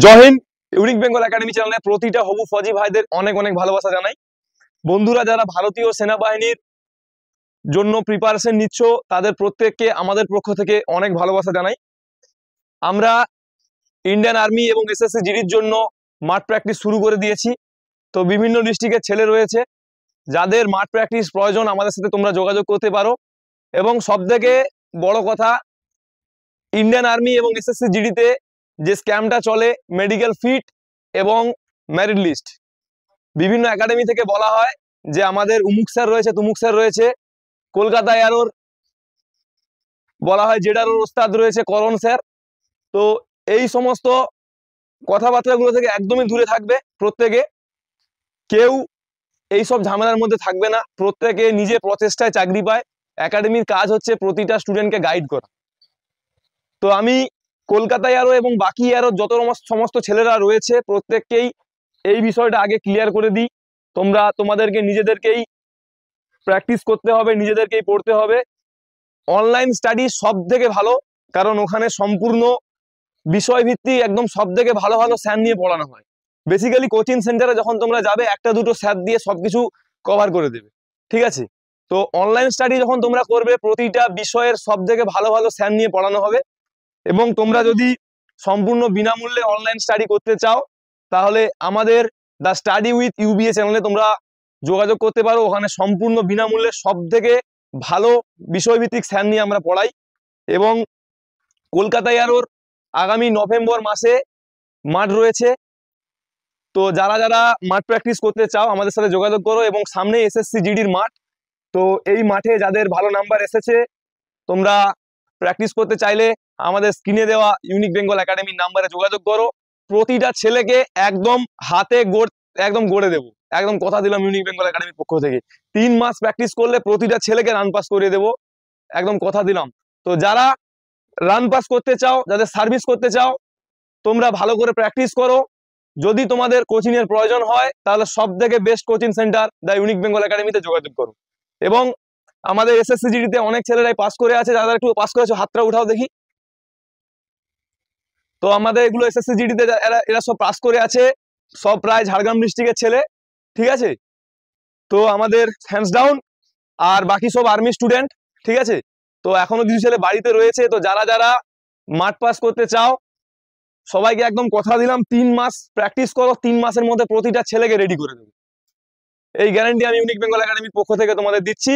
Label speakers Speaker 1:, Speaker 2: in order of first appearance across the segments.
Speaker 1: জয় Hind. Unique Bengal academy চ্যানেলে প্রতিটা হবু ফৌজি ভাইদের অনেক অনেক ভালোবাসা জানাই। বন্ধুরা যারা ভারতীয় সেনাবাহিনীর জন্য প্রিপারেশন নিচ্ছ তাদের প্রত্যেককে আমাদের পক্ষ থেকে অনেক ভালোবাসা জানাই। আমরা ইন্ডিয়ান আর্মি এবং এসএসসি জিডির জন্য মাঠ প্র্যাকটিস শুরু করে দিয়েছি। তো বিভিন্ন ডিস্ট্রিক্টের ছেলে রয়েছে, যাদের মাঠ প্র্যাকটিস প্রয়োজন আমাদের সাথে তোমরা যোগাযোগ করতে পারো। এবং সবথেকে বড় কথা, ইন্ডিয়ান আর্মি এবং এসএসসি জিডিতে যে স্ক্যামটা চলে, মেডিকেল ফিট এবং মেরিট লিস্ট, বিভিন্ন একাডেমি থেকে বলা হয় যে আমাদের উমুক স্যার রয়েছে, তুমুক স্যার রয়েছে, কলকাতা এয়ারোর বলা হয় জেডারোর ওস্তাদ রয়েছে করণ স্যার। তো এই সমস্ত কথাবার্তাগুলো থেকে একদমই দূরে থাকবে প্রত্যেকে। কেউ এইসব ঝামেলার মধ্যে থাকবে না, প্রত্যেকে নিজে প্রচেষ্টায় চাকরি পায়। একাডেমির কাজ হচ্ছে প্রতিটা স্টুডেন্টকে গাইড করা। তো আমি কলকাতা এয়ারো এবং বাকি এয়ারো যত সমস্ত ছেলেরা রয়েছে প্রত্যেককেই এই বিষয়টা আগে ক্লিয়ার করে দিই। তোমরা তোমাদেরকে নিজেদেরকেই প্র্যাকটিস করতে হবে, নিজেদেরকেই পড়তে হবে। অনলাইন স্টাডি সব থেকে ভালো, কারণ ওখানে সম্পূর্ণ বিষয়ভিত্তিক একদম সব থেকে ভালো ভালো স্যার নিয়ে পড়ানো হয়। বেসিক্যালি কোচিং সেন্টারে যখন তোমরা যাবে একটা দুটো স্যার দিয়ে সবকিছু কভার করে দেবে, ঠিক আছে। তো অনলাইন স্টাডি যখন তোমরা করবে প্রতিটা বিষয়ের সব থেকে ভালো ভালো স্যার নিয়ে পড়ানো হবে। এবং তোমরা যদি সম্পূর্ণ বিনামূল্যে অনলাইন স্টাডি করতে চাও তাহলে আমাদের দ্য স্টাডি উইথ ইউবিএ চ্যানেলে তোমরা যোগাযোগ করতে পারো। ওখানে সম্পূর্ণ বিনামূল্যে সব থেকে ভালো বিষয়ভিত্তিক স্যার নিয়ে আমরা পড়াই। এবং কলকাতা এয়ারোর আগামী নভেম্বর মাসে মাঠ রয়েছে। তো যারা যারা মাঠ প্র্যাকটিস করতে চাও আমাদের সাথে যোগাযোগ করো। এবং সামনে এসএসসি জিডির মাঠ, তো এই মাঠে যাদের ভালো নাম্বার এসেছে তোমরা প্র্যাকটিস করতে চাইলে আমাদের স্ক্রিনে দেওয়া ইউনিক বেঙ্গল একাডেমির নাম্বারে যোগাযোগ করো। প্রতিটা ছেলেকে একদম হাতে একদম গড়ে দেবো, একদম কথা দিলাম। ইউনিক বেঙ্গল একাডেমির পক্ষ থেকে 3 মাস প্র্যাকটিস করলে প্রতিটা ছেলেকে রান পাস করিয়ে দেবো, একদম কথা দিলাম। তো যারা রান পাস করতে চাও, যাদের সার্ভিস করতে চাও, তোমরা ভালো করে প্র্যাকটিস করো। যদি তোমাদের কোচিং এর প্রয়োজন হয় তাহলে সব থেকে best coaching centre the unique Bengal একাডেমিতে যোগাযোগ করো। এবং আমাদের এসএসসি জিডিতে অনেক ছেলেরাই পাস করে আছে, যারা একটু পাস করেছো হাতটা উঠাও দেখি। তো আমাদের এগুলো এসএসসি জিডিতে এরা সব পাস করে আছে, সব প্রায় ঝাড়গ্রাম ডিস্ট্রিক্টের ছেলে, ঠিক আছে। তো আমাদের হ্যান্ডস ডাউন। আর বাকি সব আর্মি স্টুডেন্ট, ঠিক আছে। তো এখনো কিছু ছেলে বাড়িতে রয়েছে। তো যারা যারা মাঠ পাস করতে চাও সবাইকে একদম কথা দিলাম 3 মাস প্র্যাকটিস করো, 3 মাসের মধ্যে প্রতিটা ছেলেকে রেডি করে দেবে। এই গ্যারান্টি আমি ইউনিক বেঙ্গল একাডেমির পক্ষ থেকে তোমাদের দিচ্ছি।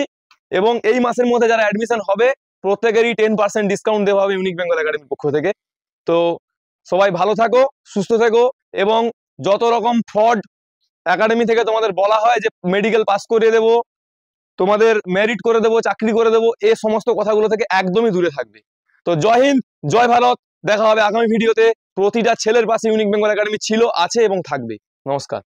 Speaker 1: এবং এই মাসের মধ্যে যারা অ্যাডমিশন হবে প্রত্যেকেরই 10% ডিসকাউন্ট দেওয়া হবে ইউনিক বেঙ্গল একাডেমির পক্ষ থেকে। তো সবাই ভালো থাকো, সুস্থ থেকো। এবং যত রকম ফ্রড একাডেমি থেকে তোমাদের বলা হয় যে মেডিকেল পাস করিয়ে দেবো, তোমাদের মেরিট করে দেবো, চাকরি করে দেবো, এই সমস্ত কথাগুলো থেকে একদমই দূরে থাকবে। তো জয় হিন্দ, জয় ভারত। দেখা হবে আগামী ভিডিওতে। প্রতিটা ছেলের পাশে ইউনিক বেঙ্গল একাডেমি ছিল, আছে এবং থাকবে। নমস্কার।